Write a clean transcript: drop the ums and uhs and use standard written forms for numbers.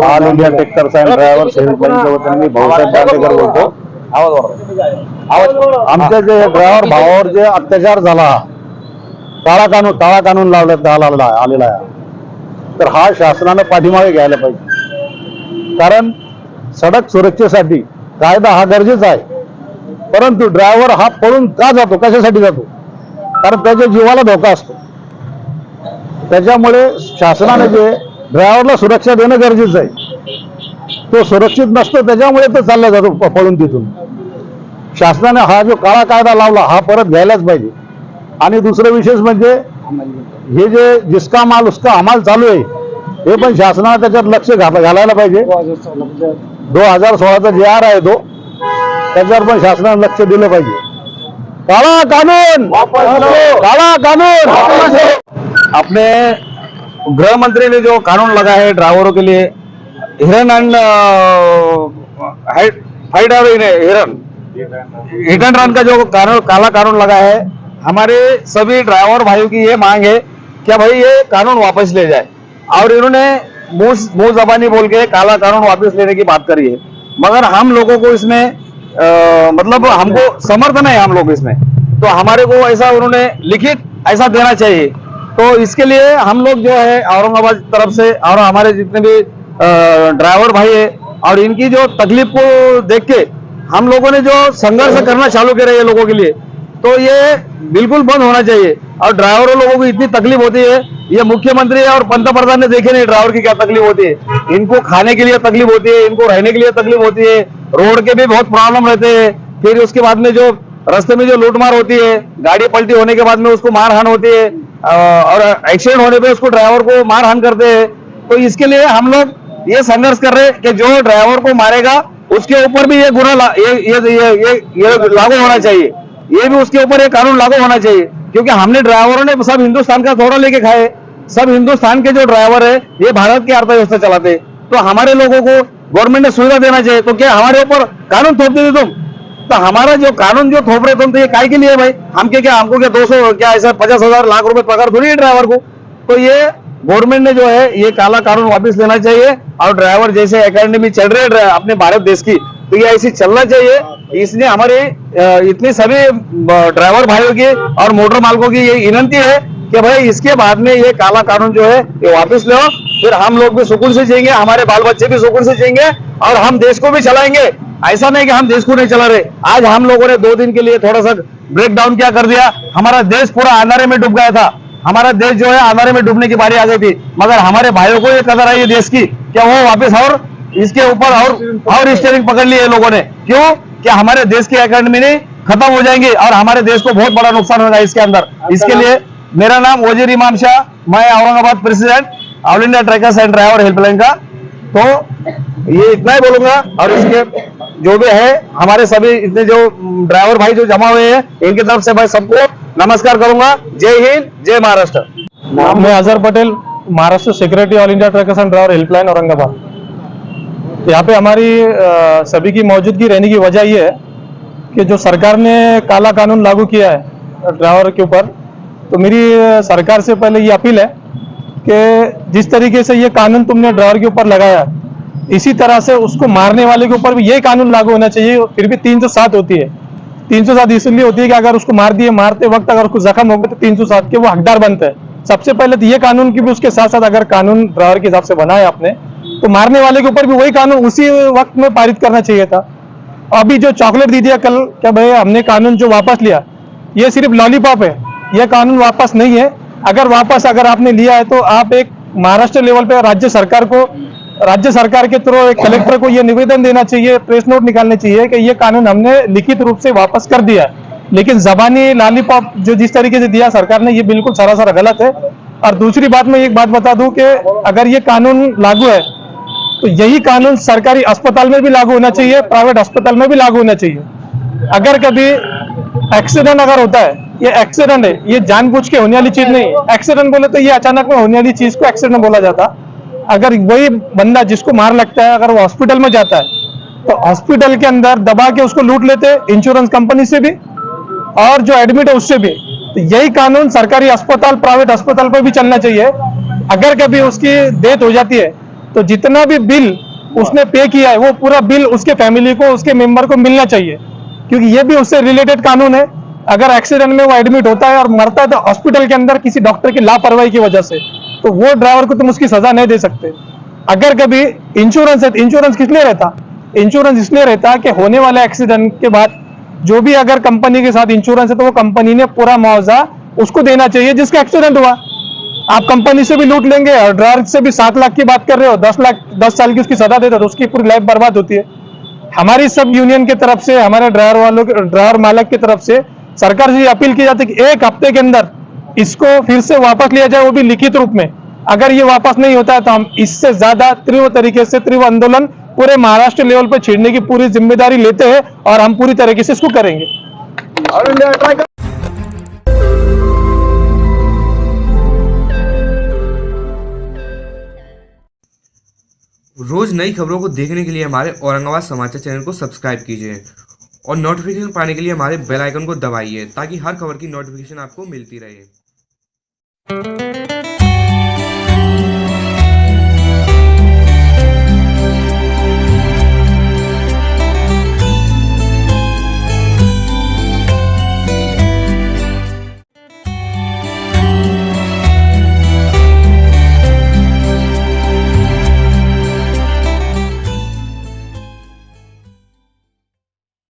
All India tractors and drivers हेल्पलाईनच्या वतीने मी भाऊसाहेब दांडेकर बोलतो. आमच्या जे ड्रायव्हर भावावर जे अत्याचार झाला, काळा कानून लावण्यात आलेला आहे, तर हा शासनानं पाठीमागे घ्यायला पाहिजे. कारण सडक सुरक्षेसाठी कायदा हा गरजेचा आहे, परंतु ड्रायव्हर हा पळून का जातो, कशासाठी जातो? कारण त्याच्या जीवाला धोका असतो. त्याच्यामुळे शासनाने जे ड्रायव्हरला सुरक्षा देणं गरजेचं आहे, तो सुरक्षित नसतो, त्याच्यामुळे तो चालला जातो पळून तिथून. शासनाने हा जो काळा कायदा लावला हा परत घ्यायलाच पाहिजे. आणि दुसरं विशेष म्हणजे हे जे जिसका माल उसका हमाल चालू आहे, हे पण शासनाने त्याच्यात लक्ष घालायला पाहिजे. 2016चा जे आर आहे तो, त्याच्यावर पण शासनाने लक्ष दिलं पाहिजे. काळा कानून, काळा कानून. अपने गृह मंत्री ने जो कानून लगा है ड्राइवरों के लिए, हिरन एंड हिरन हिट एंड रन का जो काला कानून लगा है, हमारे सभी ड्राइवर भाइयों की ये मांग है कि भाई ये कानून वापस ले जाए. और इन्होंने मुंह जबानी बोल के काला कानून वापस लेने की बात करी है, मगर हम लोगों को इसमें मतलब हमको समर्थन है हम लोग इसमें, तो हमारे को ऐसा उन्होंने लिखित ऐसा देना चाहिए. तो इसके लिए हम लोग जो है औरंगाबाद तरफ से और हमारे जितने भी ड्राइवर भाई है, और इनकी जो तकलीफ को देख के हम लोगों ने जो संघर्ष करना चालू करे ये लोगों के लिए, तो ये बिल्कुल बंद होना चाहिए. और ड्राइवरों लोगों को इतनी तकलीफ होती है, ये मुख्यमंत्री और पंतप्रधान ने देखे नहीं ड्राइवर की क्या तकलीफ होती है. इनको खाने के लिए तकलीफ होती है, इनको रहने के लिए तकलीफ होती है, रोड के भी बहुत प्रॉब्लम रहते हैं. फिर उसके बाद में जो रास्ते में जो लूटमार होती है, गाड़ी पलटी होने के बाद में उसको मारहान होती है, और एक्सीडेंट होने पे उसको ड्राइवर को मारहान करते हैं. तो इसके लिए हम लोग ये संघर्ष कर रहे हैं कि जो ड्राइवर को मारेगा उसके ऊपर भी ये गुना ये लागू होना चाहिए. ये भी उसके ऊपर ये कानून लागू होना चाहिए, क्योंकि हमने ड्राइवरों ने सब हिंदुस्तान का थोड़ा लेके खाए. सब हिंदुस्तान के जो ड्राइवर है ये भारत की अर्थव्यवस्था चलाते, तो हमारे लोगों को गवर्नमेंट ने सुविधा देना चाहिए. तो क्या हमारे ऊपर कानून थोप देते तुम? तो हमारा जो कानून जो थोप रहे तुम, तो ये काय के लिए भाई? हमको क्या 200 क्या ऐसा 50,000 लाख रुपए पगार थोड़ी है ड्राइवर को. तो ये गवर्नमेंट ने जो है ये काला कानून वापस लेना चाहिए. और ड्राइवर जैसे एकेडमी चल रहे हैं अपने भारत देश की, तो ये ऐसी चलना चाहिए. इसलिए हमारे इतने सभी ड्राइवर भाइयों की और मोटर मालिकों की ये विनंती है कि भाई इसके बाद में ये काला कानून जो है ये वापस लो. फिर हम लोग भी सुकून से जिएंगे, हमारे बाल बच्चे भी सुकून से जिएंगे, और हम देश को भी चलाएंगे. ऐसा नहीं कि हम देश को नहीं चला रहे. आज हम लोगों ने 2 दिन के लिए थोड़ा सा ब्रेक डाउन क्या कर दिया, हमारा देश पूरा अंधारे में डूब गया था. हमारा देश जो है अंधारे में डूबने की बारी आ गई थी, मगर हमारे भाइयों को ये कदर आई है देश की, क्या वो वापस और इसके ऊपर और स्टीयरिंग पकड़ ली है लोगों ने. क्यों? क्या हमारे देश की इकोनॉमी नहीं खत्म हो जाएंगे और हमारे देश को बहुत बड़ा नुकसान होगा इसके अंदर. इसके लिए मेरा नाम वजीर इमाम शाह, मैं Aurangabad president all India truckers and driver helpline का. तो ये इतना ही बोलूंगा. और इसके जो भी है हमारे सभी इतने जो ड्राइवर भाई जो जमा हुए हैं, इनकी तरफ से भाई सबको नमस्कार करूंगा. जय हिंद, जय महाराष्ट्र. मैं Azhar Patel, Maharashtra secretary all India truckers and driver helpline Aurangabad. यहाँ पे हमारी सभी की मौजूदगी रहने की वजह ये है कि जो सरकार ने काला कानून लागू किया है ड्राइवर के ऊपर, तो मेरी सरकार से पहले ये अपील है कि जिस तरीके से ये कानून तुमने ड्राइवर के ऊपर लगाया, इसी तरह से उसको मारने वाले के ऊपर भी ये कानून लागू होना चाहिए. फिर भी 307 होती है. 307 इसलिए होती है कि अगर उसको मारते वक्त अगर उसको जख्म हो गया तो 307 के वो हकदार बनता है. सबसे पहले तो ये कानून की भी उसके साथ साथ अगर कानून ड्राइवर के हिसाब से बनाया आपने, तो मारने वाले के ऊपर भी वही कानून उसी वक्त में पारित करना चाहिए था. अभी जो चॉकलेट दी दिया कल, क्या भाई हमने कानून जो वापस लिया, ये सिर्फ लॉलीपॉप है, यह कानून वापस नहीं है. अगर आपने लिया है तो आप एक महाराष्ट्र लेवल पे राज्य सरकार के थ्रू एक कलेक्टर को ये निवेदन देना चाहिए, प्रेस नोट निकालने चाहिए कि ये कानून हमने लिखित रूप से वापस कर दिया है. लेकिन जबानी लॉलीपॉप जो जिस तरीके से दिया सरकार ने, ये बिल्कुल सरासर गलत है. और दूसरी बात, मैं एक बात बता दूं कि अगर ये कानून लागू है तो यही कानून सरकारी अस्पताल में भी लागू होना चाहिए, प्राइवेट अस्पताल में भी लागू होना चाहिए. अगर कभी एक्सीडेंट अगर होता है, ये एक्सीडेंट है, ये जानबूझ के होने वाली चीज नहीं. एक्सीडेंट बोले तो ये अचानक में होने वाली चीज को एक्सीडेंट बोला जाता. अगर वही बंदा जिसको मार लगता है, अगर वो हॉस्पिटल में जाता है, तो हॉस्पिटल के अंदर दबा के उसको लूट लेते इंश्योरेंस कंपनी से भी और जो एडमिट है उससे भी. तो यही कानून सरकारी अस्पताल, प्राइवेट अस्पताल पर भी चलना चाहिए। अगर कभी उसकी डेथ हो जाती है तो जितना भी बिल उसने पे किया है वो पूरा बिल उसके फैमिली को, उसके मेंबर को मिलना चाहिए, क्योंकि ये भी उससे रिलेटेड कानून है। अगर एक्सीडेंट में वो एडमिट होता है और मरता है तो हॉस्पिटल के अंदर किसी डॉक्टर की लापरवाही की वजह से, तो वो ड्राइवर को तुम उसकी सजा नहीं दे सकते। अगर कभी इंश्योरेंस है तो इंश्योरेंस किस लिए रहता? इंश्योरेंस इसलिए रहता कि होने वाले एक्सीडेंट के बाद जो भी अगर कंपनी के साथ इंश्योरेंस है तो वो कंपनी ने पूरा मुआवजा उसको देना चाहिए जिसका एक्सीडेंट हुआ। आप कंपनी से भी लूट लेंगे और ड्राइवर से भी 7 लाख की बात कर रहे हो, 10 लाख 10 साल की उसकी सजा देते तो उसकी पूरी लाइफ बर्बाद होती है। हमारी सब यूनियन की तरफ से, हमारे ड्राइवर मालक की तरफ से सरकार से ये अपील की जाती है कि 1 हफ्ते के अंदर इसको फिर से वापस लिया जाए, वो भी लिखित रूप में। अगर ये वापस नहीं होता है तो हम इससे ज्यादा तीव्र तरीके से तीव्र आंदोलन पूरे महाराष्ट्र लेवल पर छेड़ने की पूरी जिम्मेदारी लेते हैं और हम पूरी तरीके से इसको करेंगे। रोज नई खबरों को देखने के लिए हमारे औरंगाबाद समाचार चैनल को सब्सक्राइब कीजिए और नोटिफिकेशन पाने के लिए हमारे बेल आइकन को दबाइए ताकि हर खबर की नोटिफिकेशन आपको मिलती रहे।